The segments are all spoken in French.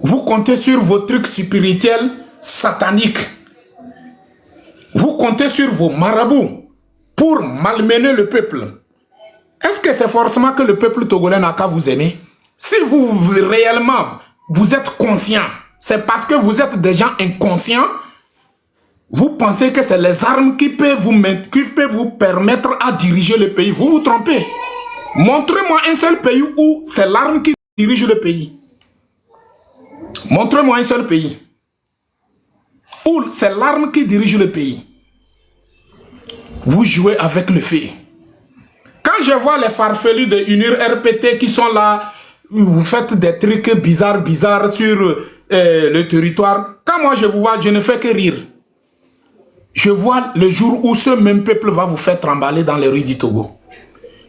Vous comptez sur vos trucs spirituels sataniques. Vous comptez sur vos marabouts pour malmener le peuple. Est-ce que c'est forcément que le peuple togolais n'a qu'à vous aimer? Si vous réellement vous êtes conscient, c'est parce que vous êtes des gens inconscients. Vous pensez que c'est les armes qui peuvent vous permettre à diriger le pays. Vous vous trompez. Montrez-moi un seul pays où c'est l'arme qui dirige le pays. Montrez-moi un seul pays où c'est l'arme qui dirige le pays. Vous jouez avec le feu. Quand je vois les farfelus de UNIR RPT qui sont là, vous faites des trucs bizarres sur le territoire. Quand moi je vous vois, je ne fais que rire. Je vois le jour où ce même peuple va vous faire trembler dans les rues du Togo.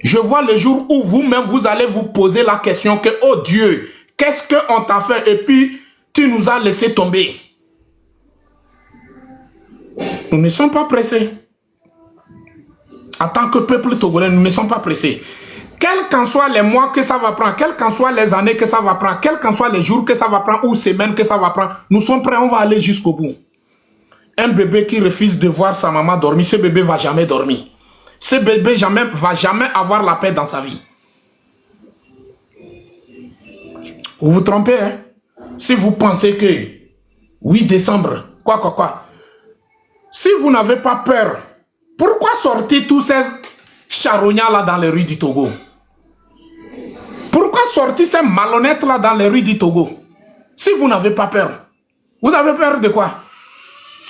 Je vois le jour où vous-même, vous allez vous poser la question que, oh Dieu, qu'est-ce qu'on t'a fait et puis tu nous as laissé tomber. Nous ne sommes pas pressés. En tant que peuple togolais, nous ne sommes pas pressés. Quels qu'en soient les mois que ça va prendre, quelles qu'en soient les années que ça va prendre, quels qu'en soient les jours que ça va prendre ou semaines que ça va prendre, nous sommes prêts, on va aller jusqu'au bout. Un bébé qui refuse de voir sa maman dormir, ce bébé ne va jamais dormir. Ce bébé va jamais avoir la paix dans sa vie. Vous vous trompez, hein? Si vous pensez que 8 décembre, quoi. Si vous n'avez pas peur, pourquoi sortir tous ces charognards là dans les rues du Togo? Pourquoi sortir ces malhonnêtes là dans les rues du Togo? Si vous n'avez pas peur, vous avez peur de quoi?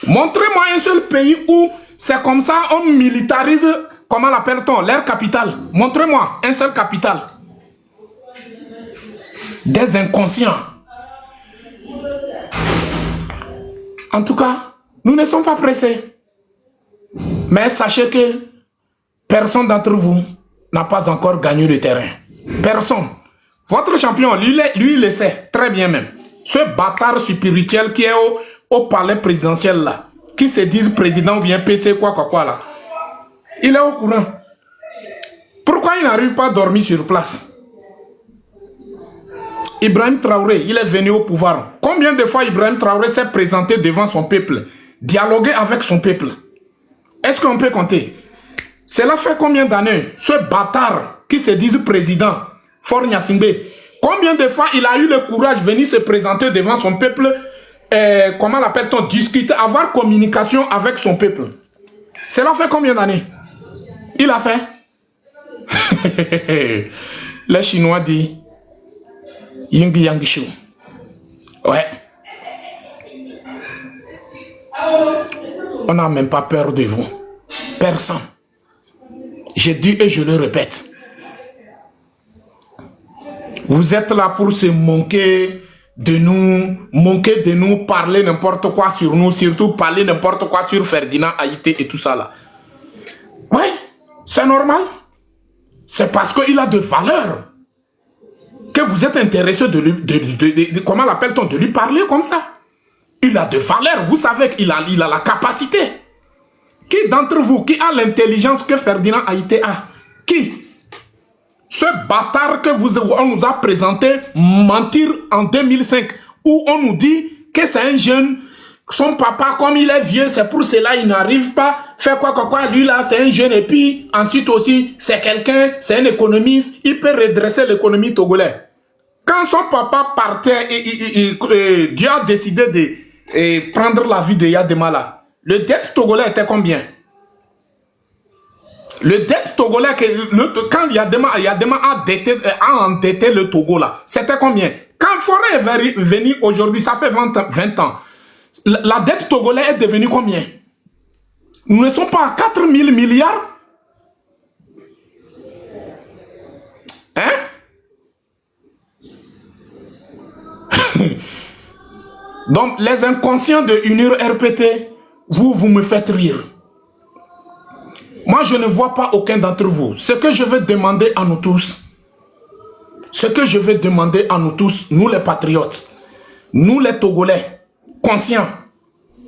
Montrez-moi un seul pays où c'est comme ça, on militarise, comment l'appelle-t-on, leur capitale. Montrez-moi un seul capital. Des inconscients. En tout cas, nous ne sommes pas pressés. Mais sachez que personne d'entre vous n'a pas encore gagné le terrain. Personne. Votre champion, lui il le sait très bien même. Ce bâtard spirituel qui est au palais présidentiel là, qui se disent président ou bien PC quoi là, il est au courant. Pourquoi il n'arrive pas à dormir sur place? Ibrahim Traoré, il est venu au pouvoir. Combien de fois Ibrahim Traoré s'est présenté devant son peuple, dialogué avec son peuple? Est-ce qu'on peut compter? Cela fait combien d'années? Ce bâtard qui se dit président, Faure Gnassingbé, combien de fois il a eu le courage de venir se présenter devant son peuple, comment l'appelle-t-on, discuter, avoir communication avec son peuple? Cela fait combien d'années? Il a fait. Les Chinois disent Ying Yang Shu. Ouais. On n'a même pas peur de vous. Personne. Je dis et je le répète. Vous êtes là pour se moquer de nous, parler n'importe quoi sur nous, surtout parler n'importe quoi sur Ferdinand Haïté et tout ça là. Ouais, c'est normal. C'est parce qu'il a de valeur que vous êtes intéressé de lui, comment l'appelle-t-on, de lui parler comme ça. Il a de valeur, vous savez qu'il a la capacité. Qui d'entre vous, qui a l'intelligence que Ferdinand Haïté a? Qui? Ce bâtard que on nous a présenté mentir en 2005, où on nous dit que c'est un jeune, son papa, comme il est vieux, c'est pour cela il n'arrive pas, faire quoi, lui là c'est un jeune, et puis ensuite aussi c'est quelqu'un, c'est un économiste, il peut redresser l'économie togolaise. Quand son papa partait, Dieu a décidé de prendre la vie de Yadema, le dette togolais était combien? Le dette togolais, quand Yadema a endetté le Togo là, c'était combien? Quand Forêt est venu aujourd'hui, ça fait 20 ans, la dette togolaise est devenue combien? Nous ne sommes pas à 4 000 milliards? Hein? Donc, les inconscients de UNIR RPT, vous me faites rire. Moi, je ne vois pas aucun d'entre vous. Ce que je veux demander à nous tous, nous les patriotes, nous les Togolais, conscients.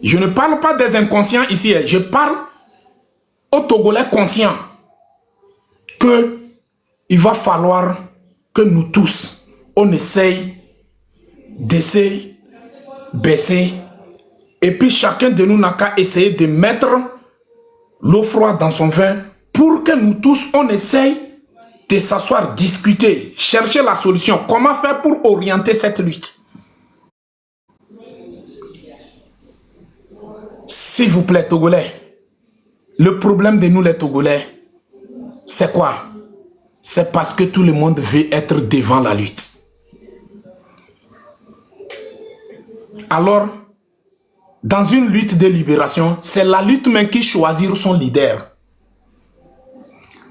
Je ne parle pas des inconscients ici, je parle aux Togolais conscients qu'il va falloir que nous tous, on essaye d'essayer, baisser. Et puis chacun de nous n'a qu'à essayer de mettre l'eau froide dans son vin pour que nous tous, on essaye de s'asseoir, discuter, chercher la solution. Comment faire pour orienter cette lutte? S'il vous plaît, Togolais, le problème de nous les Togolais, c'est quoi? C'est parce que tout le monde veut être devant la lutte. Alors, dans une lutte de libération, c'est la lutte même qui choisit son leader.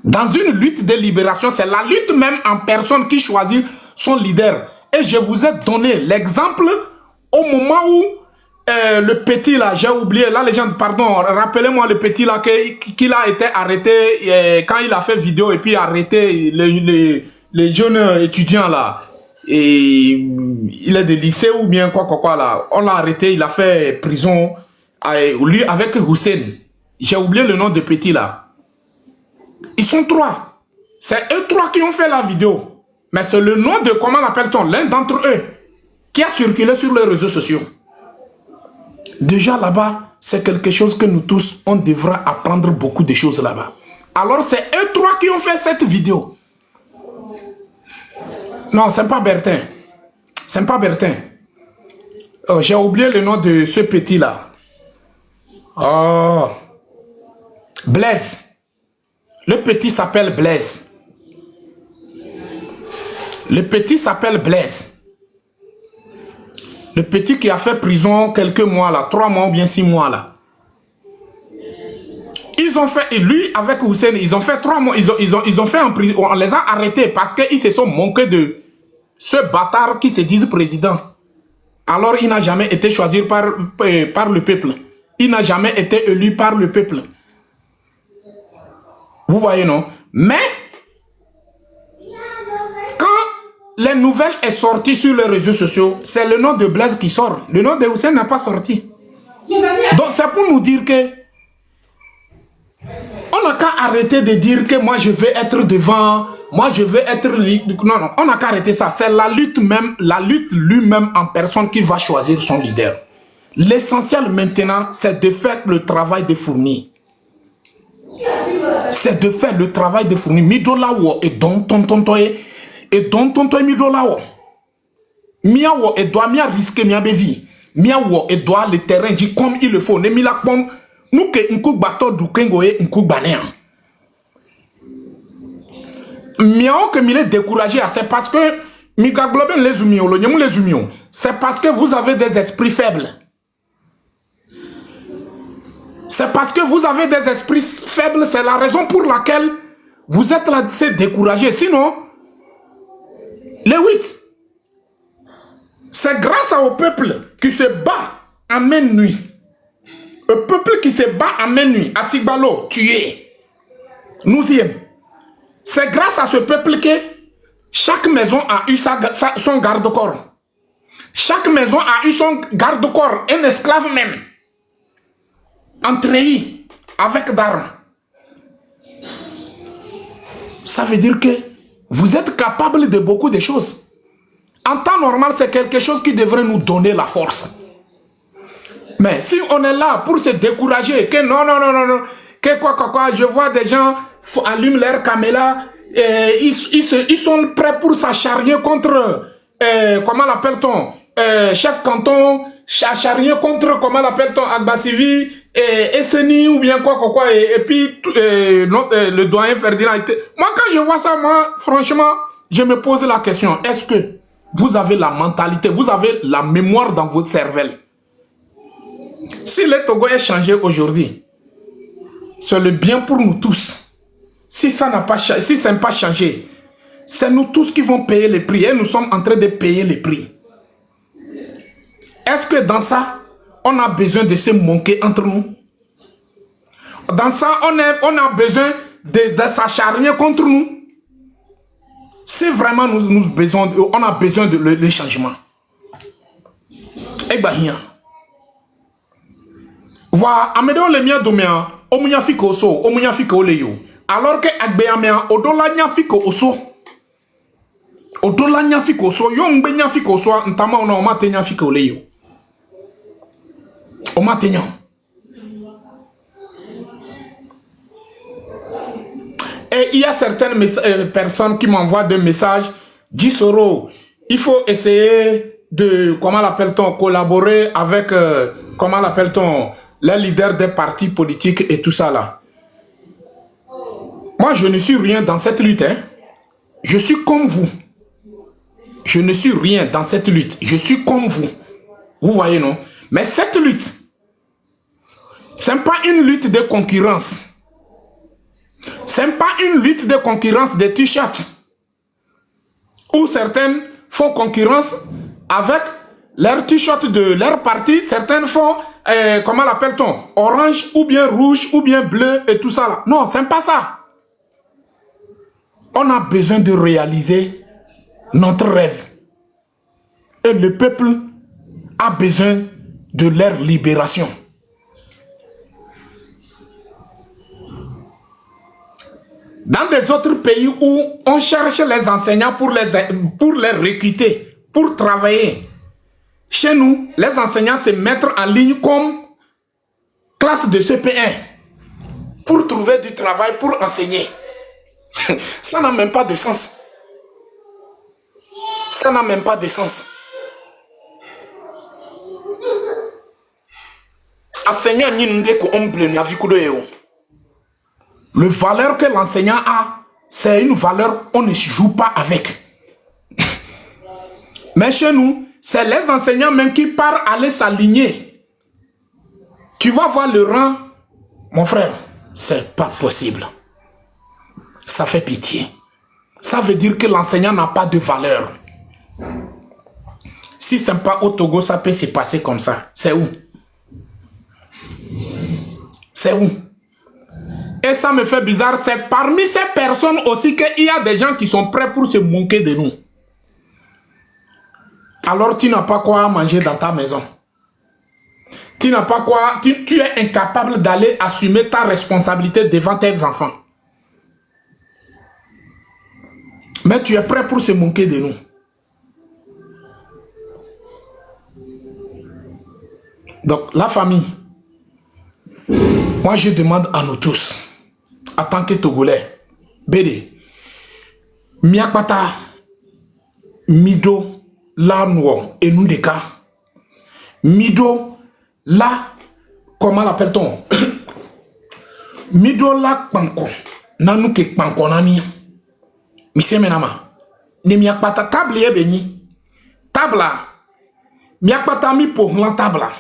Dans une lutte de libération, c'est la lutte même en personne qui choisit son leader. Et je vous ai donné l'exemple au moment où le petit là, j'ai oublié, là les gens, pardon, rappelez-moi le petit là qu'il a été arrêté quand il a fait vidéo et puis arrêté les jeunes étudiants là. Et il est de lycée ou bien quoi là. On l'a arrêté, il a fait prison, lui avec Hussein. J'ai oublié le nom de petit là. Ils sont trois. C'est eux trois qui ont fait la vidéo. Mais c'est le nom de, comment l'appelle-t-on, l'un d'entre eux qui a circulé sur les réseaux sociaux. Déjà là-bas, c'est quelque chose que nous tous, on devra apprendre beaucoup de choses là-bas. Alors c'est eux trois qui ont fait cette vidéo. Non, c'est pas Bertin. C'est pas Bertin. Oh, j'ai oublié le nom de ce petit là. Oh. Blaise. Le petit s'appelle Blaise. Le petit s'appelle Blaise. Le petit qui a fait prison quelques mois là, 3 mois ou bien 6 mois là. Ils ont fait, et lui avec Hussein, ils ont fait 3 mois, ils ont fait en prison, on les a arrêtés parce qu'ils se sont moqués de ce bâtard qui se disent président. Alors il n'a jamais été choisi par le peuple. Il n'a jamais été élu par le peuple. Vous voyez, non? Mais quand les nouvelles sont sorties sur les réseaux sociaux, c'est le nom de Blaise qui sort. Le nom de Hussein n'a pas sorti. Donc c'est pour nous dire que on n'a qu'à arrêter de dire que moi je vais être devant, moi je vais être... Non, non, on n'a qu'à arrêter ça. C'est la lutte même, la lutte lui-même en personne qui va choisir son leader. L'essentiel maintenant, c'est de faire le travail de fourmi. C'est de faire le travail de fourmi. Midolawo et don tontontoye et don tontoye midolawo. Miawo et doit mia risquer mia bevi. Miawo et doit le terrain dit comme il le faut. Ne mi la pom. Nous que un coup bateau du kengoye un coup banéan. Miao que m'il est découragé, c'est parce que miga globen les umions, le nyamou les umions. C'est parce que vous avez des esprits faibles. C'est parce que vous avez des esprits faibles, c'est la raison pour laquelle vous êtes là, c'est découragé. Sinon, les 8, c'est grâce au peuple qui se bat à main nuit. Le peuple qui se bat à main nuit, à Sigbalo, tué. Nous y sommes. C'est grâce à ce peuple que chaque maison a eu son garde-corps. Chaque maison a eu son garde-corps, un esclave même. Entreillis avec d'armes. Ça veut dire que vous êtes capable de beaucoup de choses. En temps normal, c'est quelque chose qui devrait nous donner la force. Mais si on est là pour se décourager, que non, que quoi, je vois des gens allument leur caméra, et ils sont prêts pour s'acharner contre, comment l'appelle-t-on, chef canton, s'acharner contre, comment l'appelle-t-on, Agbassivi, Esseni ou bien quoi, et puis le doyen Ferdinand. Moi, quand je vois ça, moi, franchement, je me pose la question, est-ce que vous avez la mentalité, vous avez la mémoire dans votre cervelle? Si le Togo est changé aujourd'hui, c'est le bien pour nous tous. Si ça n'a pas changé, si ça n'a pas changé, c'est nous tous qui vont payer le prix. Et nous sommes en train de payer le prix. Est-ce que dans ça, on a besoin de se moquer entre nous? Dans ça, on a besoin de s'acharner contre nous? Si vraiment on a besoin de le changement. Eh bien, voilà, amédéo le mien domia, omunya fiko oso, omunya fiko oleyo. Alors que agbeamea odola nya fiko oso. Odola nyafi koso, yo mbe nyafi koso, ntama ona oma te nyafi kole yo. Oma te nyafi. Et il y a certaines personnes qui m'envoient des messages. Dis Soro, il faut essayer de, comment l'appelle-t-on, collaborer avec, comment l'appelle-t-on, les leaders des partis politiques et tout ça là. Moi, je ne suis rien dans cette lutte. Hein. Je suis comme vous. Je ne suis rien dans cette lutte. Je suis comme vous. Vous voyez, non? Mais cette lutte, ce n'est pas une lutte de concurrence. Ce n'est pas une lutte de concurrence des t-shirts. Où certaines font concurrence avec leurs t-shirts de leur parti. Certaines font, comment l'appelle-t-on? Orange ou bien rouge ou bien bleu et tout ça là. Non, ce n'est pas ça. On a besoin de réaliser notre rêve. Et le peuple a besoin de leur libération. Dans des autres pays où on cherche les enseignants pour les recruter, pour travailler. Chez nous, les enseignants se mettent en ligne comme classe de CP1 pour trouver du travail, pour enseigner. Ça n'a même pas de sens. Ça n'a même pas de sens. Enseignant le valeur que l'enseignant a, c'est une valeur on ne joue pas avec. Mais chez nous, c'est les enseignants même qui partent aller s'aligner. Tu vas voir le rang, mon frère, c'est pas possible. Ça fait pitié. Ça veut dire que l'enseignant n'a pas de valeur. Si ce n'est pas au Togo, ça peut se passer comme ça. C'est où? C'est où? Et ça me fait bizarre, c'est parmi ces personnes aussi qu'il y a des gens qui sont prêts pour se moquer de nous. Alors tu n'as pas quoi manger dans ta maison. Tu n'as pas quoi, tu es incapable d'aller assumer ta responsabilité devant tes enfants. Mais tu es prêt pour se moquer de nous. Donc la famille, moi je demande à nous tous, en tant que Togolais, Bédé, Miakpata, Mido, la Nouan, et nous des cas. Mido, la, comment l'appelle-t-on? Mido, la, Panko, Nanou ke Panko Nami. Mise menama. Ne Miakpata table ye beni. Tabla. Miakpata mi po la tabla.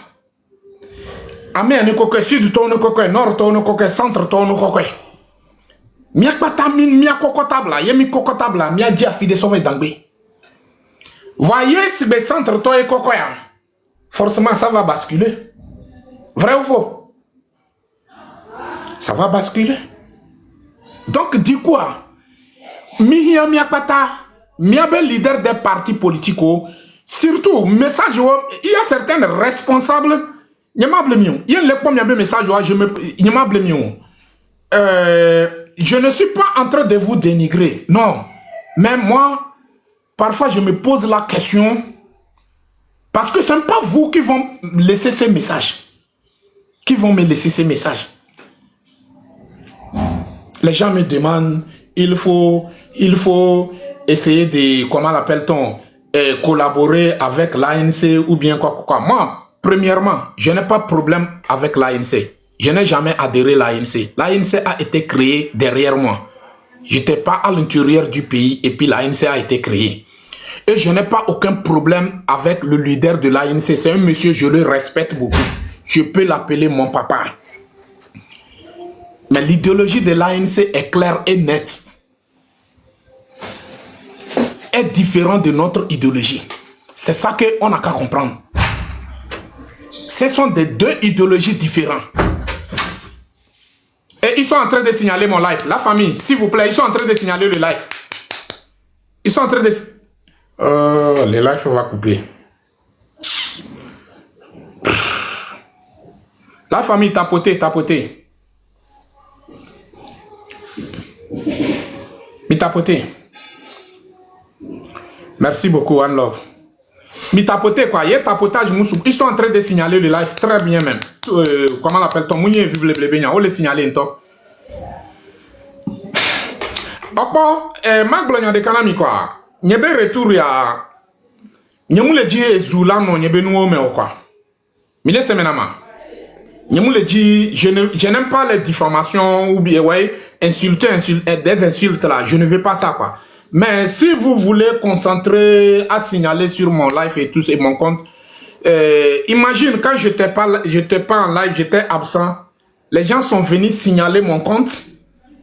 Ame ane koke sud to no koke, nord to no koke, centre to no koke. Miakpata min mia koko tabla, yemi koko tabla, mia dia fide sauve dangbe. Voyez si le centre to e koko ya. Forcément ça va basculer. Vrai ou faux? Ça va basculer. Donc dis quoi? Mihia Miakpata, miabe leader des partis politiques, surtout message, il y a certains responsables. Je ne suis pas en train de vous dénigrer, non. Mais moi, parfois je me pose la question, parce que ce n'est pas vous qui vont laisser ces messages. Qui vont me laisser ces messages. Les gens me demandent, il faut essayer de, comment l'appelle-t-on, collaborer avec l'ANC ou bien quoi. Moi, premièrement, je n'ai pas de problème avec l'ANC. Je n'ai jamais adhéré à l'ANC. L'ANC a été créée derrière moi. Je n'étais pas à l'intérieur du pays et puis l'ANC a été créée. Et je n'ai pas aucun problème avec le leader de l'ANC. C'est un monsieur, je le respecte beaucoup. Je peux l'appeler mon papa. Mais l'idéologie de l'ANC est claire et nette. Est différente de notre idéologie. C'est ça qu'on n'a qu'à comprendre. Ce sont des deux idéologies différentes. Et ils sont en train de signaler mon live. La famille, s'il vous plaît, ils sont en train de signaler le live. Ils sont en train de... le live, on va couper. La famille, tapotez, tapotez. Mais tapotez. Merci beaucoup, One Love. Mais tapoter quoi, il y a tapotage moussou. Ils sont en train de signaler le live très bien même. Comment l'appelle-t-on? Mounier vive le blébé, on le signaler un temps. Opo, Magblon de Kanami quoi. Nyebe retour ya. Nyemu le dit Zula non nyebe nous mais quoi. Mille semenama. Nyemu le dit je n'aime pas les diffamations ou bien ouais insulter des insultes là. Je ne veux pas ça quoi. Mais si vous voulez concentrer à signaler sur mon live et tout et mon compte, imagine quand je n'étais pas en live, j'étais absent. Les gens sont venus signaler mon compte.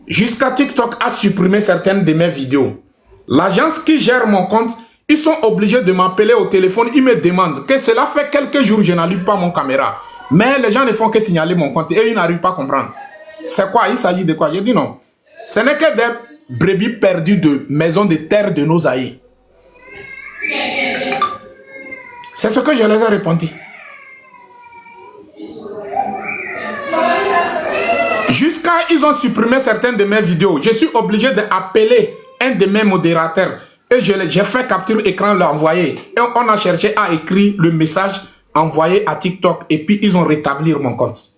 Jusqu'à TikTok a supprimé certaines de mes vidéos. L'agence qui gère mon compte, ils sont obligés de m'appeler au téléphone. Ils me demandent que cela fait quelques jours que je n'allume pas mon caméra. Mais les gens ne font que signaler mon compte et ils n'arrivent pas à comprendre. C'est quoi? Il s'agit de quoi? J'ai dit non. Ce n'est que des brebis perdues de maisons de terre de nos aïeux. C'est ce que je les ai répondu. Jusqu'à ils ont supprimé certaines de mes vidéos. Je suis obligé d'appeler un de mes modérateurs. Et j'ai fait capture écran, l'envoyer. Et on a cherché à écrire le message envoyé à TikTok. Et puis ils ont rétabli mon compte.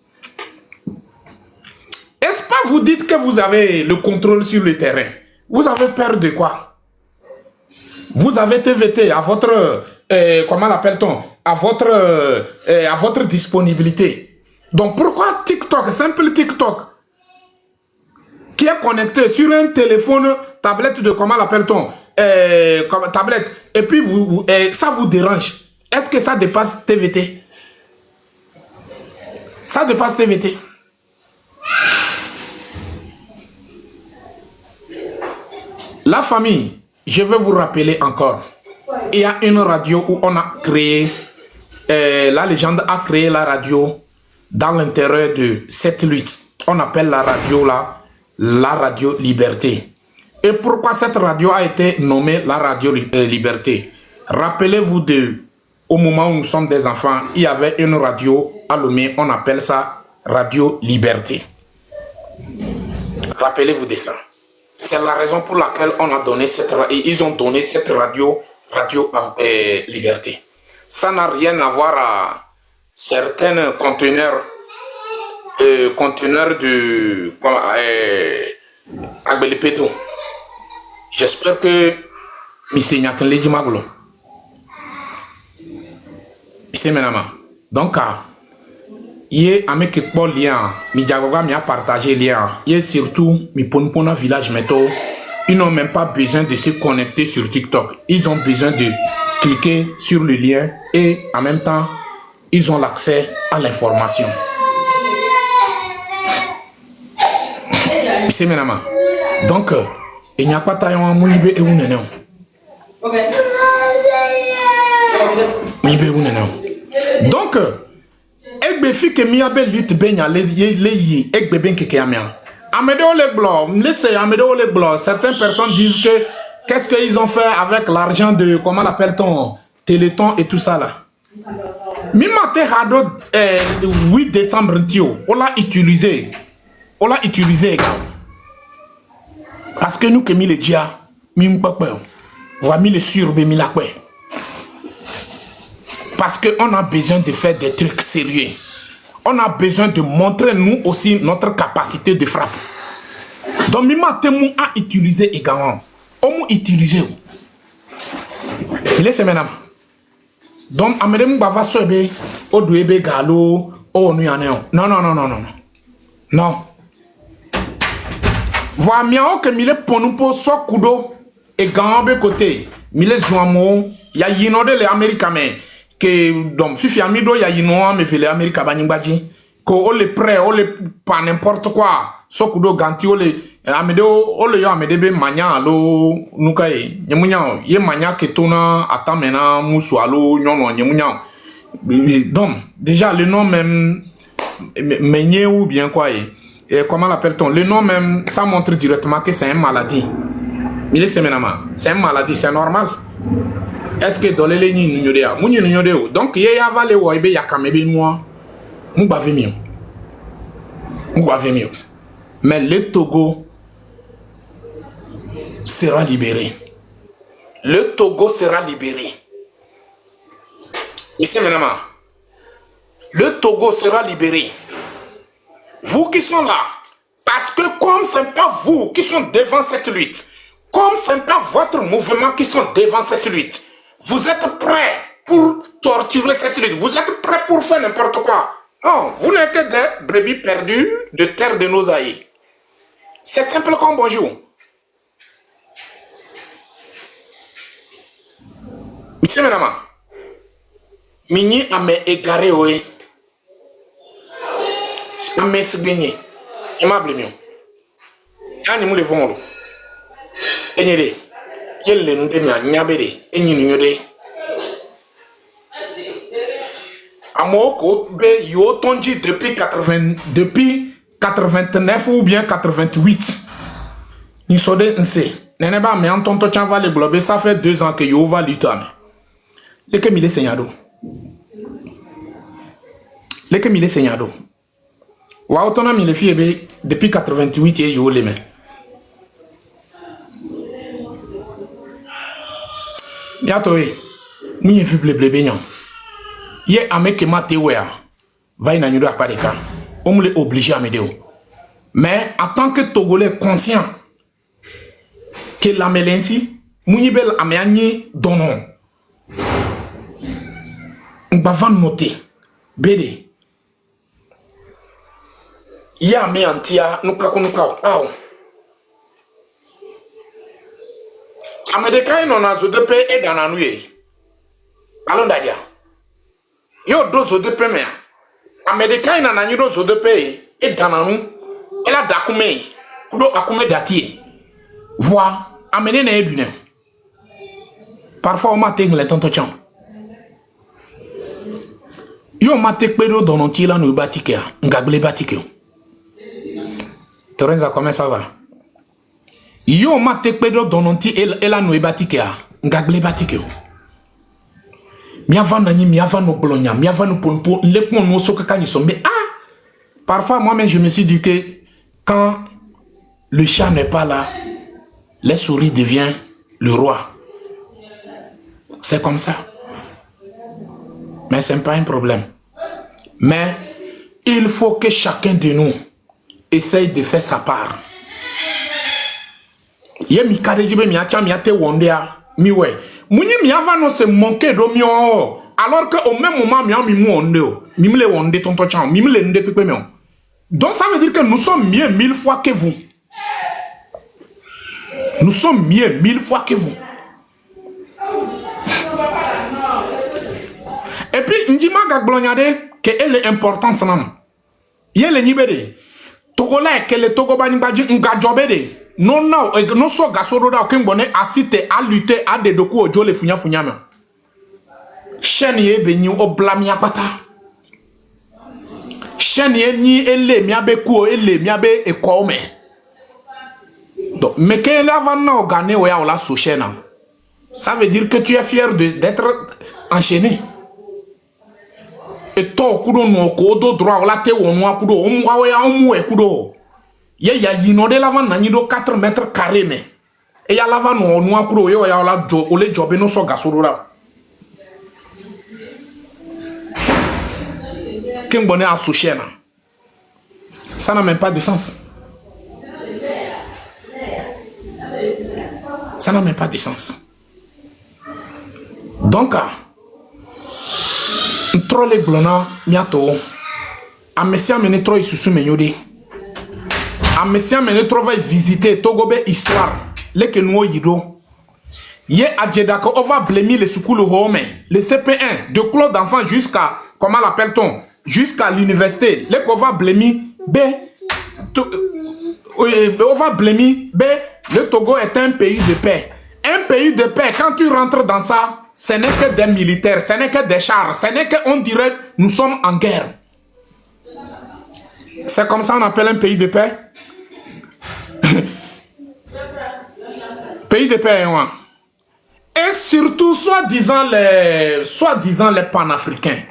Est-ce pas vous dites que vous avez le contrôle sur le terrain? Vous avez peur de quoi? Vous avez TVT à votre... comment l'appelle-t-on? À votre disponibilité. Donc pourquoi TikTok, simple TikTok, qui est connecté sur un téléphone, tablette de, comment l'appelle-t-on, tablette, et puis ça vous dérange? Est-ce que ça dépasse TVT? Ça dépasse TVT. La famille, je vais vous rappeler encore, il y a une radio où on a créé, la légende a créé la radio dans l'intérieur de cette lutte. On appelle la radio là, la radio Liberté. Et pourquoi cette radio a été nommée la radio Liberté? Rappelez-vous au moment où nous sommes des enfants, il y avait une radio à Lomé, on appelle ça radio Liberté. Rappelez-vous de ça. C'est la raison pour laquelle on a donné ils ont donné cette radio Liberté. Ça n'a rien à voir à certains conteneurs de Agbelipédo. J'espère que Monsieur Nyakenleji Maglo. Donc, il y a un lien, mi a partagé lien. Il y a surtout mi ponpona village métaux. Ils n'ont même pas besoin de se connecter sur TikTok. Ils ont besoin de cliquer sur le lien et en même temps, ils ont l'accès à l'information. Donc, il n'y a pas de moulibé et un donc, Egbe fi que mi abe lutte benya le yi egbe ben keke amia. Amedeo le blanc, laissez Amedeo le blanc. Certaines personnes disent que qu'est-ce qu'ils ont fait avec l'argent de comment l'appelle-t-on, Téléthon et tout ça là. Mi mate hado 8 décembre ntio, on l'a utilisé gars. Parce que nous que mi le dia, mi m'papa, va mi le surbe mi la kwe. Parce qu'on a besoin de faire des trucs sérieux. On a besoin de montrer nous aussi notre capacité de frappe. Donc, Mima Temou a utilisé également. On m'a utilisé. Il est maintenant. Donc, Amédémou Bava Sobe, Odouebe Galo, Onuyane. Non. Non. Voilà, miao que mille ponupo sokudo et gambe côté. Mille zouamo, ya yinode les Américains. Que donc fifi amido ya yinoa me fele America baningbaji ko ole prêt ole pas n'importe quoi sokudo ganti ole amido ole yo amedebe manya alo nukai nyemunya ye manya ketona atamena musu alo nyono nyemunya donc déjà le nom même meñé ou bien quoi et comment l'appelle-t-on le nom même ça montre directement que c'est une maladie. Il c'est une maladie, c'est normal. Est-ce que dans les lignes nous donc il y a valé ou il y a quand même moi nous bavons mieux mais le Togo sera libéré. le Togo sera libéré. Ici, maintenant, le Togo sera libéré. Vous qui sont là, parce que comme ce n'est pas vous qui sont devant cette lutte, comme ce n'est pas votre mouvement qui sont devant cette lutte, vous êtes prêts pour torturer cette lutte, vous êtes prêts pour faire n'importe quoi. Non, vous n'êtes que des brebis perdues de terre de nos aïeux. C'est simple comme bonjour. Monsieur, madame, Mini a me égaré, oui. A me signé. Il m'a blâmé. Ani mu le vongolo. Enyere. Yelle nous demia nyabere. Enyi nyode. Amoko be yo tonji depuis 89 ou bien 88. Ni sode nse. Nene ba me antonto chanva le globe, ça fait 2 ans que yo va lutter. Leke mile senyado. Leke mile senyado. Wa otona mile fiebe depuis 88 et yo le men. Bientôt munye fi blebe nyan. Ye ame ke mate wea. Va ina nyudo apareka. On me obligé à m'aider. Mais en tant que Togolais conscient que la melensi munye bel ame donon. Bavan noté bede ya me antia nuka aw amedeka ino na zodepe e dananu ye alondadia yo do zodepe me amedeka ina na nyido zodepe e dananu ela dakume kudo akume datie voi amene na ebune parfois on m'a le tonto chan. Yo mate kpedo dononti la no batike ngagle batike. Torenza, comment ça va? Yo mate kpedo dononti ela no batike ngagle batike. Miava nani miava no bolonya miava no ponpo lepon no sokaka ni sombe. Ah! Parfois moi-même je me suis dit que quand le chat n'est pas là, les souris devient le roi. C'est comme ça. Mais ce n'est pas un problème. Mais il faut que chacun de nous essaye de faire sa part. Ye mi kadejibe mi acha mi ate wondea mi we. Muni mi ava no se manquer do mi o. Alors que au même moment mi a mi mu onde o. Mi me le wonde tonto chan, mi me le nde pepe mi o. Donc ça veut dire que nous sommes mieux 1000 fois que vous. Nous sommes mieux 1000 fois que vous. Et puis, Ndima Gagblonyade, que elle est importante, yele nibede. Togolais, que le Togo Banibadji Ngajobede. Non, non, non, so gasoroda, aucun bonnet, à citer, à lutter, à des doku, au jole funya funyama. Chenye beni o blamia pata. Chenye ni ele miabe kuo, ele miabe ekome. Donc, mais que l'avant au Ghana ou la sochena, ça veut dire que tu es fier d'être enchaîné. Et toi, kudo no kodo droit la te wonwa kudo omwa ya omwe kudo. Ye ya yino de l'avant na nido 4 mètres carrés mais. Et ya l'avant no onwa kudo yo ya la jo ole jobe no so gasorora. Ken bonnet à sochena. Ça n'a même pas de sens. Ça n'a même pas de sens. Donc, trop les blona, miato, a messia mené trop isusu menyode, a messia mené trop va visiter Togobe histoire, les que nous yido. Ye adjedako, on va blâmer les soukoulou home, le CP1, de Claude d'enfant jusqu'à, comment l'appelle-t-on, jusqu'à l'université, les qu'on va blâmer, on va blâmer, le Togo est un pays de paix. Un pays de paix, quand tu rentres dans ça, ce n'est que des militaires, ce n'est que des chars, ce n'est que, on dirait, nous sommes en guerre. C'est comme ça qu'on appelle un pays de paix. Pays de paix, hein. Et surtout, soi-disant les panafricains.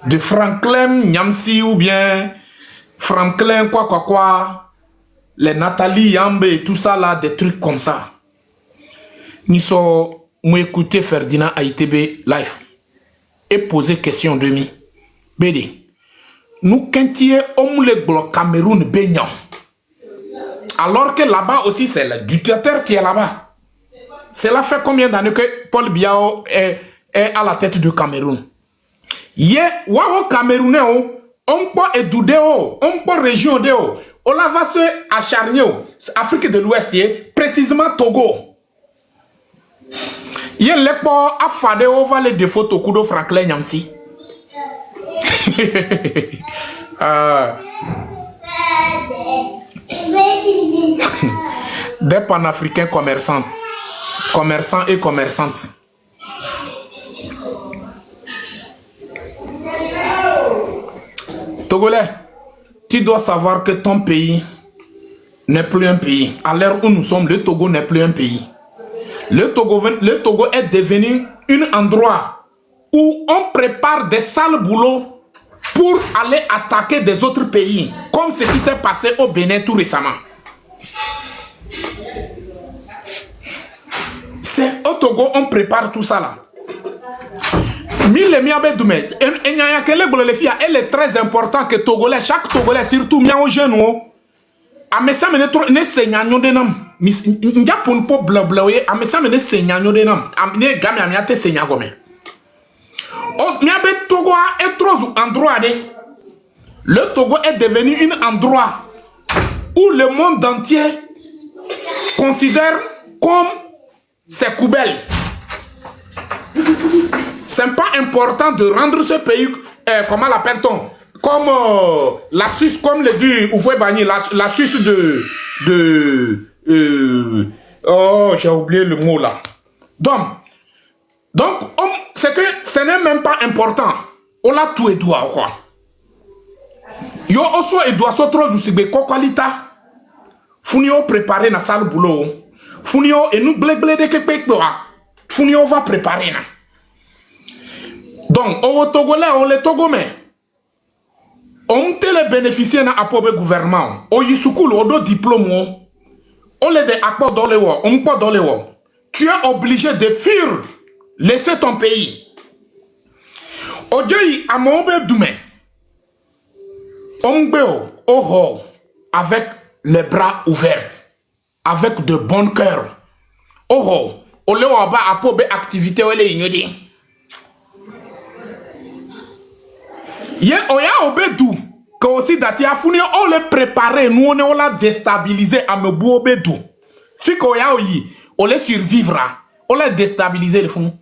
De Franklin Nyamsi ou bien Franklin quoi. Les Nathalie Yambe et tout ça là, des trucs comme ça. Nous sommes écouter Ferdinand Aïtebe live et poser question de mi. Bédé. Nous quintier au Cameroun baignant. Alors que là-bas aussi c'est le dictateur qui est là-bas. Cela fait combien d'années que Paul Biya est à la tête du Cameroun? Yé, wawo Camerounais, on peut édouder, on peut région de, on va se acharner, Afrique de l'Ouest, précisément Togo. Yé, les pas à faire on va les défauts Togo de Franklin Yamsi. Des panafricains commerçants et commerçantes. Togolais, tu dois savoir que ton pays n'est plus un pays. À l'heure où nous sommes, le Togo n'est plus un pays. Le Togo est devenu un endroit où on prépare des sales boulots pour aller attaquer des autres pays, comme ce qui s'est passé au Bénin tout récemment. C'est au Togo on prépare tout ça là. Elle est très important que Togolais, chaque Togolais, surtout miao jeune, a messa mene trop ne segnagno de nam. Nja pon po blablawe a messa mene segnagno de nam. Amne gami amiate segnagome. O miabe Togo est trop endroit de. Le Togo est devenu un endroit où le monde entier considère comme ses poubelles. C'est pas important de rendre ce pays, comment l'appelle-t-on, comme la Suisse, comme le dit Oufoué Bani, la Suisse oh, j'ai oublié le mot là. Donc c'est que ce n'est même pas important. On l'a tout et doigt, quoi. Yo oso et doigt so trop zusigbe kokwalita. Funio préparer na salle boulot. Funio et nous blé de kekpek boa. Funio va préparer na. Donc, au Togolais, on les Togomais, on te bénéficier na apobe gouvernement. O yisukul odo diplôme, on les de akpo dolewo, on peut dolewo. Tu es obligé de fuir, laisser ton pays. Ojoyi amobe dume, ombeo oho, avec les bras ouverts, avec de bon cœur. Oho, oleo aba apobe activité ole ignodi. Yé oya obedou que aussi dati afuni on le préparer nous on l'a déstabiliser à me bou obedou si que oya oyi on le survivra on l'a déstabiliser le fond.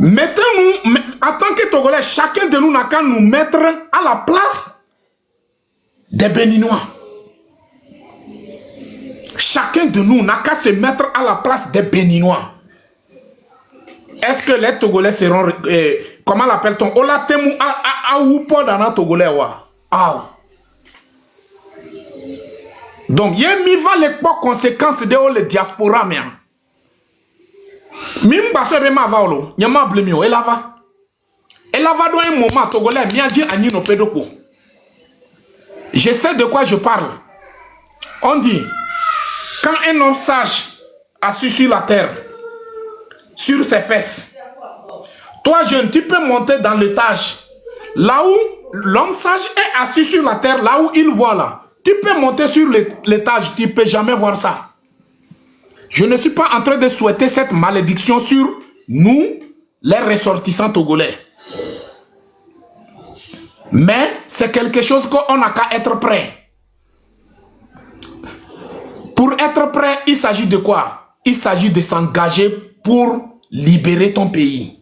Mettez-nous en tant que Togolais, chacun de nous n'a qu'à nous mettre à la place des Béninois. Chacun de nous n'a qu'à se mettre à la place des Béninois. Est-ce que les Togolais seront comment l'appelle-t-on? On l'a témoin à ou pas dans la Togolais wa. Ah. Donc il y a les conséquences de la diaspora mais. Mim baso be ma vaolo, nyama blemio elava. Elava dans un moment Togolais miaji ani no pedoko. Je sais de quoi je parle. On dit quand un homme sage assis sur la terre sur ses fesses. Toi, jeune, tu peux monter dans l'étage. Là où l'homme sage est assis sur la terre, là où il voit là. Tu peux monter sur l'étage, tu ne peux jamais voir ça. Je ne suis pas en train de souhaiter cette malédiction sur nous, les ressortissants togolais. Mais c'est quelque chose qu'on n'a qu'à être prêt. Pour être prêt, il s'agit de quoi? Il s'agit de s'engager pour libérer ton pays.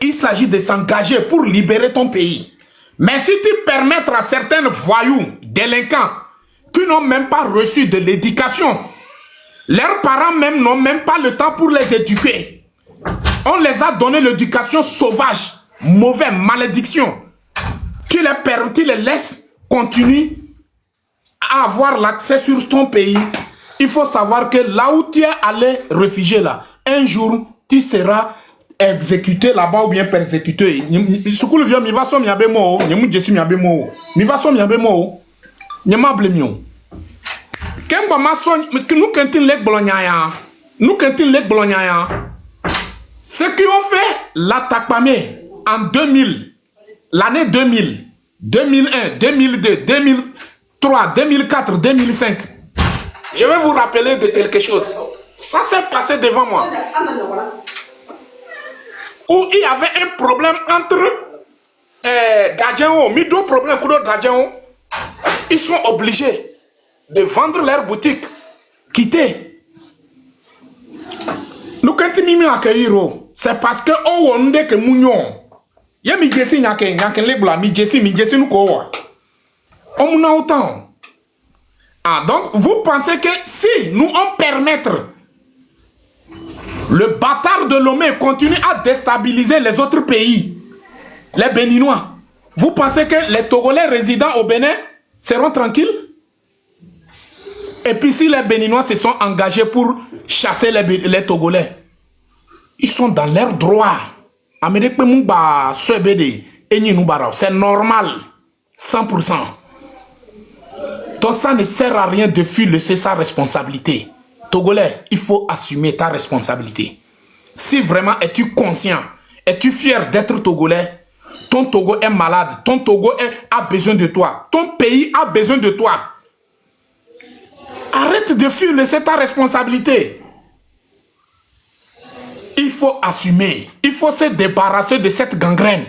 Il s'agit de s'engager pour libérer ton pays. Mais si tu permets à certains voyous, délinquants, qui n'ont même pas reçu de l'éducation, leurs parents même n'ont même pas le temps pour les éduquer. On les a donné l'éducation sauvage, mauvaise, malédiction. Tu les laisses continuer à avoir l'accès sur ton pays. Il faut savoir que là où tu es allé réfugier là, un jour, tu seras exécuté là-bas ou bien persécuté. Ce que vient, mi va so mi abe mo, mi mu jesu mi abe mo, mi va so mi abe mo, mi ma blé mio. Ceux qui ont fait l'attaque en 2000, l'année 2000, 2001, 2002, 2003, 2004, 2005. Je vais vous rappeler de quelque chose. Ça s'est passé devant moi. Où il y avait un problème entre Dadjango, Mido problème Kudo Dadjango. Ils sont obligés de vendre leur boutique, quitter. Nous quand mimi accueillir, c'est parce que on onde que mounion. Ya mi jesi nyake lebla mi jesi nous ko. On muna autant. Ah donc vous pensez que si nous on permettre le bâtard de Lomé continue à déstabiliser les autres pays, les Béninois, vous pensez que les Togolais résidant au Bénin seront tranquilles? Et puis si les Béninois se sont engagés pour chasser les Togolais, ils sont dans leurs droits. C'est normal. 100%. Donc ça ne sert à rien de fuir laisser sa responsabilité. Togolais, il faut assumer ta responsabilité. Si vraiment es-tu conscient, es-tu fier d'être Togolais, ton Togo est malade, ton Togo a besoin de toi, ton pays a besoin de toi. Arrête de fuir laisser ta responsabilité. Il faut assumer, il faut se débarrasser de cette gangrène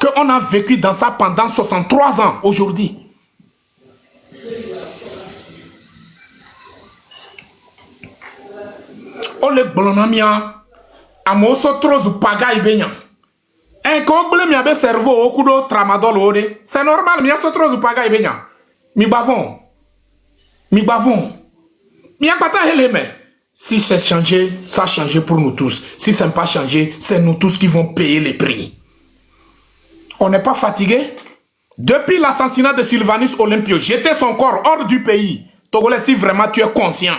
qu'on a vécu dans ça pendant 63 ans aujourd'hui. Ole blonamia amoso trozu paga ibenya en ko ble mi abe cerveau okudo tramadol ode c'est normal mi aso trozu paga ibenya mi bavon mi akata heleme si c'est changé ça a changé pour nous tous, si c'est pas changé c'est nous tous qui vont payer les prix. On n'est pas fatigué. Depuis l'assassinat de Sylvanus Olympio, jeter son corps hors du pays. Togolais, si vraiment tu es conscient,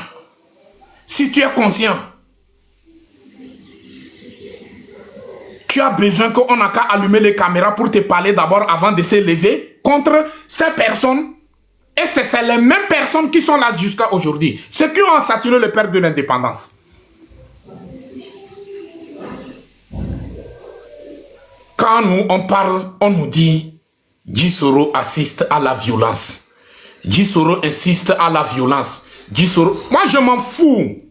si tu es conscient, tu as besoin qu'on n'a qu'à allumer les caméras pour te parler d'abord avant de se lever contre ces personnes. Et c'est les mêmes personnes qui sont là jusqu'à aujourd'hui. Ceux qui ont assassiné le père de l'indépendance. Quand nous, on parle, on nous dit Gisoro assiste à la violence. Gisoro insiste à la violence. Gisoro... Moi, je m'en fous.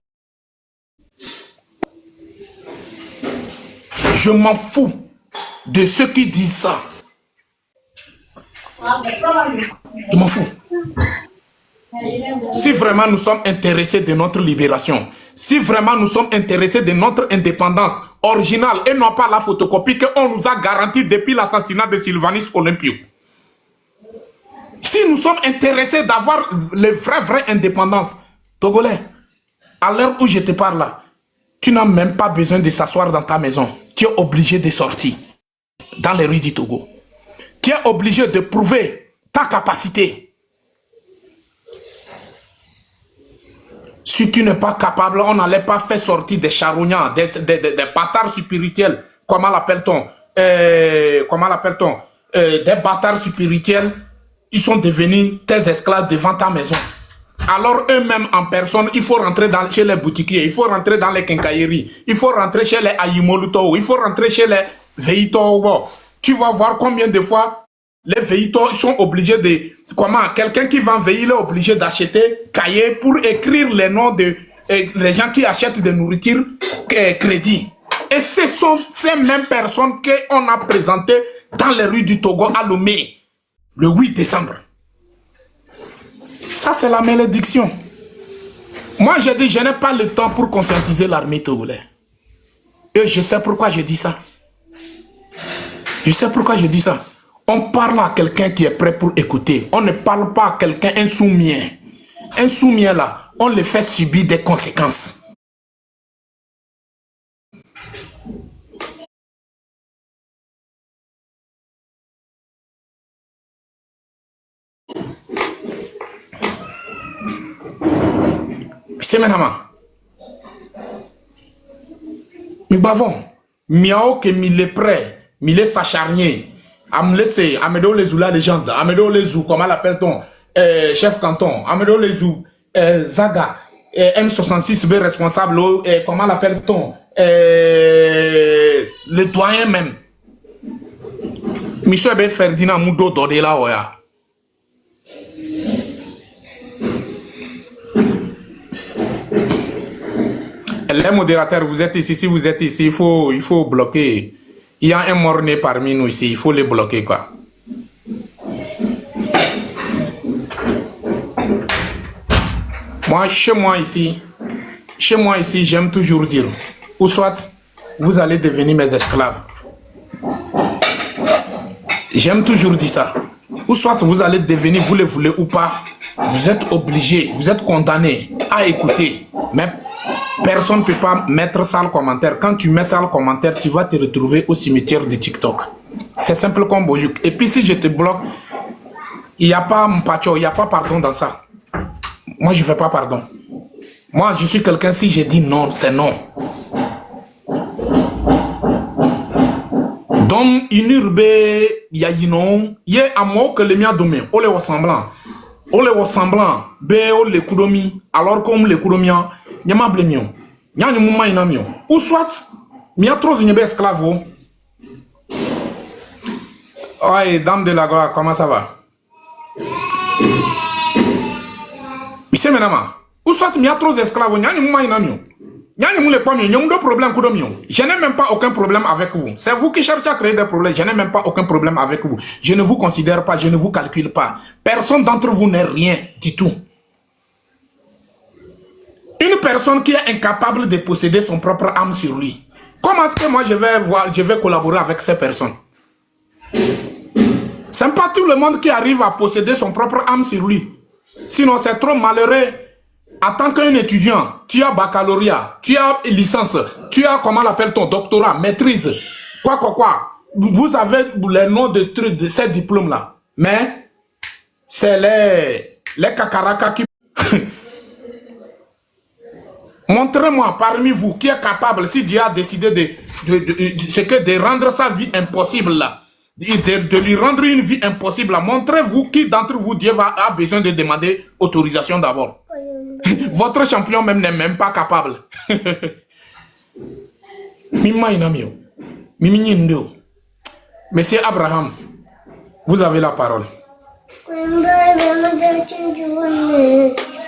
Je m'en fous de ceux qui disent ça. Je m'en fous. Si vraiment nous sommes intéressés de notre libération, si vraiment nous sommes intéressés de notre indépendance originale et non pas la photocopie qu'on nous a garantie depuis l'assassinat de Sylvanus Olympio, si nous sommes intéressés d'avoir les vraies indépendances, Togolais, à l'heure où je te parle là, tu n'as même pas besoin de s'asseoir dans ta maison. Tu es obligé de sortir dans les rues du Togo. Tu es obligé de prouver ta capacité. Si tu n'es pas capable, on n'allait pas faire sortir des charognats, des bâtards spirituels. Comment l'appelle-t-on? Des bâtards spirituels, ils sont devenus tes esclaves devant ta maison. Alors eux-mêmes en personne, il faut rentrer chez les boutiquiers, il faut rentrer dans les quincailleries, il faut rentrer chez les Ayimoluto, il faut rentrer chez les Veito. Tu vas voir combien de fois les Veito sont obligés de... Comment? Quelqu'un qui vend veiller, il est obligé d'acheter cahier pour écrire les noms de les gens qui achètent de nourriture crédit. Et ce sont ces mêmes personnes qu'on a présentées dans les rues du Togo à Lomé le 8 décembre. Ça, c'est la malédiction. Moi, j'ai dit, je n'ai pas le temps pour conscientiser l'armée togolaise. Et je sais pourquoi je dis ça. Je sais pourquoi je dis ça. On parle à quelqu'un qui est prêt pour écouter. On ne parle pas à quelqu'un insoumis. Insoumis là, on le fait subir des conséquences. C'est maintenant. Mais bavons, miao que mille prêt, mille s'acharnier. Amlese, Amedo les ou la légende, Amedo les ou, comment l'appelle-t-on? chef canton, Amédo Lezou, Zaga, M66B responsable, comment l'appelle-t-on, le doyen même. Monsieur B. Ferdinand Moudo Dodela Oya. Les modérateurs, vous êtes ici, si vous êtes ici, il faut bloquer. Il y a un mort-né parmi nous ici, il faut les bloquer quoi. Moi, chez moi ici, j'aime toujours dire, ou soit vous allez devenir mes esclaves. J'aime toujours dire ça. Ou soit vous allez devenir, vous le voulez ou pas, vous êtes obligé, vous êtes condamné à écouter. Mais personne ne peut pas mettre ça en commentaire. Quand tu mets ça en commentaire, tu vas te retrouver au cimetière de TikTok. C'est simple comme Boyouk. Et puis si je te bloque, il n'y a pas mpacho, il n'y a pas pardon dans ça. Moi, je ne fais pas pardon. Moi, je suis quelqu'un, si je dis non, c'est non. Donc, inurbe, yayinon, yé amo que les miens domaines, on les ressemblant. On les ressemblant, be on les kudomi, alors comme les kudomiens, nyama blemion, nyani mouma inamion. Ou soit, mia trop une esclave. Ouais, dame de la gloire, comment ça va? Monsieur Menama, ou soit mia trop esclave, nyani mouma inamion. Je n'ai même pas aucun problème avec vous. C'est vous qui cherchez à créer des problèmes. Je n'ai même pas aucun problème avec vous. Je ne vous considère pas, je ne vous calcule pas. Personne d'entre vous n'est rien du tout. Une personne qui est incapable de posséder son propre âme sur lui. Comment est-ce que moi je vais collaborer avec ces personnes? Ce n'est pas tout le monde qui arrive à posséder son propre âme sur lui. Sinon c'est trop malheureux. En tant qu'un étudiant, tu as baccalauréat, tu as licence, tu as, comment l'appelle ton doctorat, maîtrise, quoi. Vous avez les noms de trucs de ces diplômes-là. Mais, c'est les kakaraka qui... Montrez-moi parmi vous qui est capable, si Dieu a décidé de rendre sa vie impossible là, de lui rendre une vie impossible là, montrez-vous qui d'entre vous Dieu a besoin de demander autorisation d'abord. Votre champion même n'est même pas capable. Monsieur Abraham, vous avez la parole.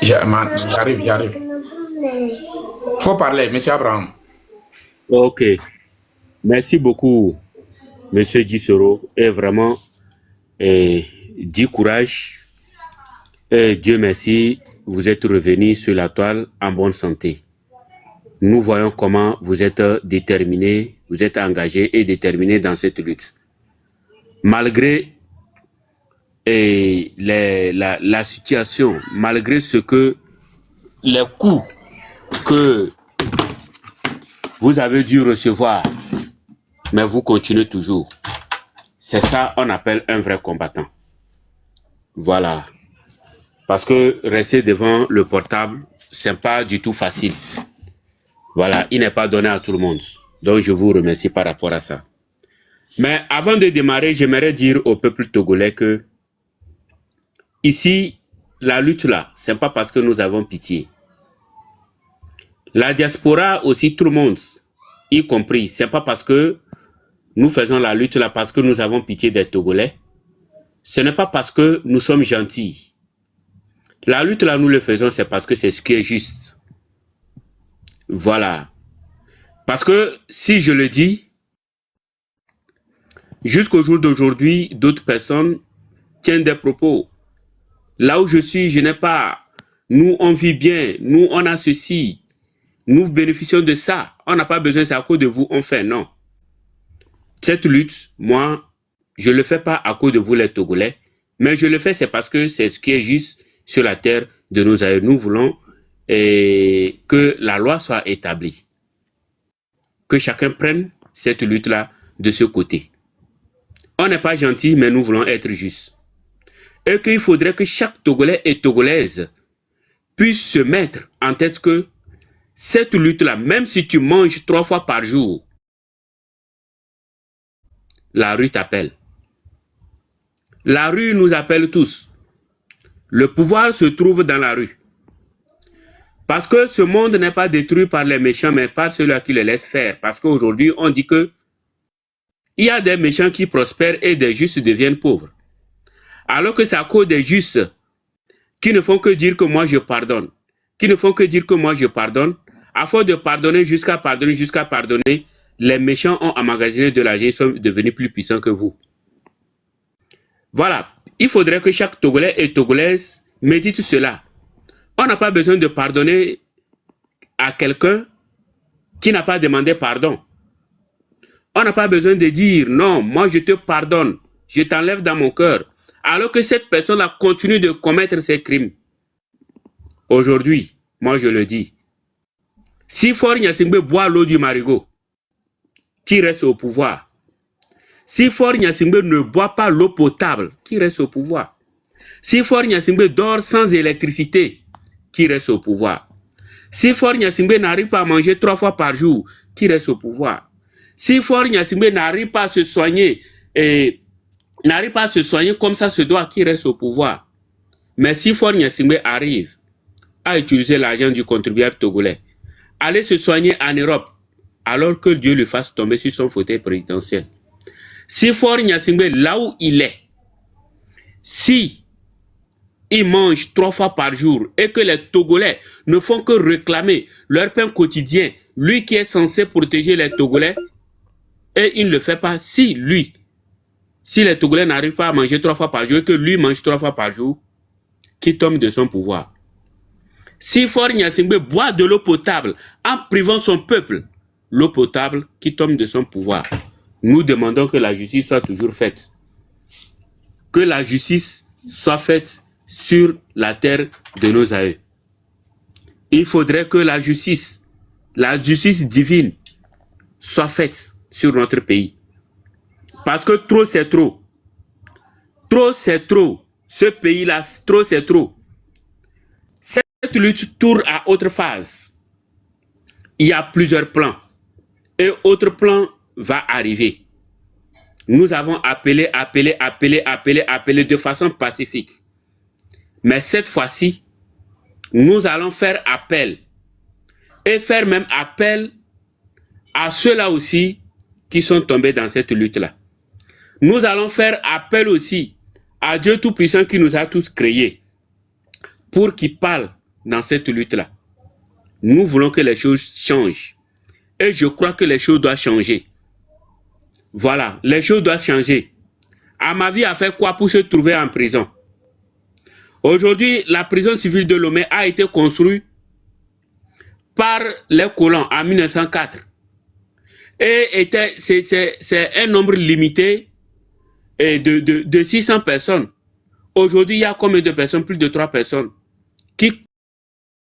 J'arrive. Faut parler, monsieur Abraham. Ok. Merci beaucoup, monsieur Gisoro. Et vraiment, du courage. Et Dieu merci. Vous êtes revenu sur la toile en bonne santé. Nous voyons comment vous êtes déterminé, vous êtes engagé et déterminé dans cette lutte. Malgré la situation, malgré les coups que vous avez dû recevoir, mais vous continuez toujours. C'est ça qu'on appelle un vrai combattant. Voilà. Parce que rester devant le portable, c'est pas du tout facile. Voilà, il n'est pas donné à tout le monde. Donc, je vous remercie par rapport à ça. Mais avant de démarrer, j'aimerais dire au peuple togolais que ici, la lutte là, c'est pas parce que nous avons pitié. La diaspora aussi, tout le monde, y compris, c'est pas parce que nous faisons la lutte là parce que nous avons pitié des Togolais. Ce n'est pas parce que nous sommes gentils. La lutte là, nous le faisons, c'est parce que c'est ce qui est juste. Voilà. Parce que, si je le dis, jusqu'au jour d'aujourd'hui, d'autres personnes tiennent des propos. Là où je suis, je n'ai pas. Nous, on vit bien. Nous, on a ceci. Nous bénéficions de ça. On n'a pas besoin, c'est à cause de vous, on fait. Non. Cette lutte, moi, je ne le fais pas à cause de vous, les Togolais. Mais je le fais, c'est parce que c'est ce qui est juste sur la terre de nos aïeux. Nous voulons que la loi soit établie. Que chacun prenne cette lutte-là de ce côté. On n'est pas gentil, mais nous voulons être justes. Et qu'il faudrait que chaque Togolais et Togolaise puisse se mettre en tête que cette lutte-là, même si tu manges 3 fois par jour, la rue t'appelle. La rue nous appelle tous. Le pouvoir se trouve dans la rue. Parce que ce monde n'est pas détruit par les méchants, mais par ceux-là qui les laissent faire. Parce qu'aujourd'hui, on dit que il y a des méchants qui prospèrent et des justes deviennent pauvres. Alors que c'est à cause des justes qui ne font que dire que moi je pardonne. Qui ne font que dire que moi je pardonne. À force de pardonner, jusqu'à pardonner, les méchants ont emmagasiné de l'argent, ils sont devenus plus puissants que vous. Voilà. Il faudrait que chaque Togolais et Togolaise médite cela. On n'a pas besoin de pardonner à quelqu'un qui n'a pas demandé pardon. On n'a pas besoin de dire non, moi je te pardonne, je t'enlève dans mon cœur, alors que cette personne-là continue de commettre ses crimes. Aujourd'hui, moi je le dis, si Faure Gnassingbé boit l'eau du marigot, qui reste au pouvoir? Si Faure Gnassingbé ne boit pas l'eau potable, qui reste au pouvoir? Si Faure Gnassingbé dort sans électricité, qui reste au pouvoir? Si Faure Gnassingbé n'arrive pas à manger 3 fois par jour, qui reste au pouvoir? Si Faure Gnassingbé n'arrive pas à se soigner comme ça se doit, qui reste au pouvoir? Mais si Faure Gnassingbé arrive à utiliser l'argent du contribuable togolais, aller se soigner en Europe, alors que Dieu le fasse tomber sur son fauteuil présidentiel. Si Faure Gnassingbé, là où il est, si il mange 3 fois par jour et que les Togolais ne font que réclamer leur pain quotidien, lui qui est censé protéger les Togolais, et il ne le fait pas, si les Togolais n'arrivent pas à manger 3 fois par jour et que lui mange 3 fois par jour, qui tombe de son pouvoir. Si Faure Gnassingbé boit de l'eau potable en privant son peuple, l'eau potable qui tombe de son pouvoir, nous demandons que la justice soit toujours faite. Que la justice soit faite sur la terre de nos aïeux. Il faudrait que la justice divine soit faite sur notre pays. Parce que trop c'est trop. Trop c'est trop. Ce pays-là, trop c'est trop. Cette lutte tourne à autre phase. Il y a plusieurs plans. Et autre plan va arriver. Nous avons appelé de façon pacifique. Mais cette fois-ci, nous allons faire appel. Et faire même appel à ceux-là aussi qui sont tombés dans cette lutte-là. Nous allons faire appel aussi à Dieu Tout-Puissant qui nous a tous créés pour qu'il parle dans cette lutte-là. Nous voulons que les choses changent. Et je crois que les choses doivent changer. Voilà, les choses doivent changer. Amavi a fait quoi pour se trouver en prison? Aujourd'hui, la prison civile de Lomé a été construite par les colons en 1904. Et c'est un nombre limité de 600 personnes. Aujourd'hui, il y a combien de personnes? Plus de 3 personnes qui